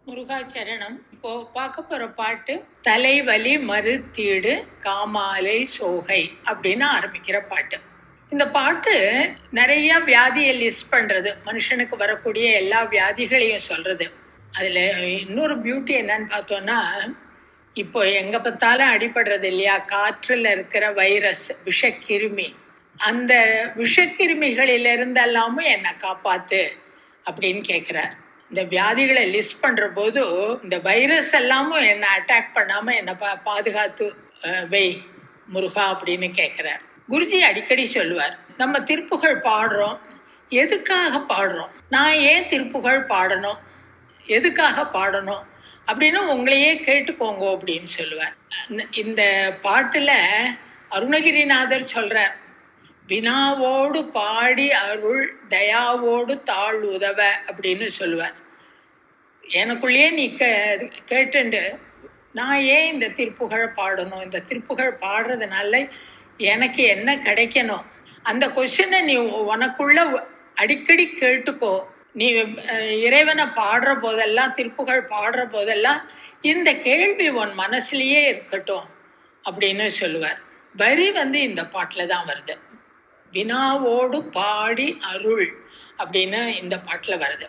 முருகாச்சரணம். இப்போ பார்க்க போற பாட்டு தலைவலி மறுத்தீடு காமாலை சோகை அப்படின்னு ஆரம்பிக்கிற பாட்டு. இந்த பாட்டு நிறைய வியாதியை லிஸ்ட் பண்றது, மனுஷனுக்கு வரக்கூடிய எல்லா வியாதிகளையும் சொல்றது. அதுல இன்னொரு பியூட்டி என்னன்னு பார்த்தோம்னா, இப்போ எங்க பார்த்தாலும் அடிபடுறது இல்லையா, காற்றுல இருக்கிற வைரஸ் விஷக்கிருமி, அந்த விஷக்கிருமிகளிலிருந்தெல்லாமும் என்னை காப்பாத்து அப்படின்னு கேட்குறார். இந்த வியாதிகளை லிஸ்ட் பண்ற போது இந்த வைரஸ் எல்லாமும் என்னை அட்டாக் பண்ணாம என்னை பாதுகாத்து வை முருகா அப்படின்னு கேட்கிறார். குருஜி அடிக்கடி சொல்லுவார், நம்ம திருப்புகழ் பாடுறோம், எதுக்காக பாடுறோம், நான் ஏன் திருப்புகழ் பாடணும், எதுக்காக பாடணும் அப்படின்னு உங்களையே கேட்டுக்கோங்க அப்படின்னு சொல்லுவார். இந்த பாட்டுல அருணகிரிநாதர் சொல்றார், வினாவோடு பாடி அருள் தயாவோடு தாழ் உதவ அப்படின்னு சொல்லுவேன். எனக்குள்ளேயே நீ கேட்டுண்டு நான் ஏன் இந்த திருப்புகழ் பாடணும், இந்த திருப்புகழ் பாடுறதுனால எனக்கு என்ன கிடைக்கணும், அந்த கொஸ்டினை நீ உனக்குள்ள அடிக்கடி கேட்டுக்கோ. நீ இறைவனை பாடுற போதெல்லாம், திருப்புகழ் பாடுற போதெல்லாம் இந்த கேள்வி உன் மனசுலயே இருக்கட்டும் அப்படின்னு சொல்லுவார். வரி இந்த பாட்டில் தான் வருது, வினாவோடு பாடி அருள் அப்படின்னு இந்த பாட்டில் வருது.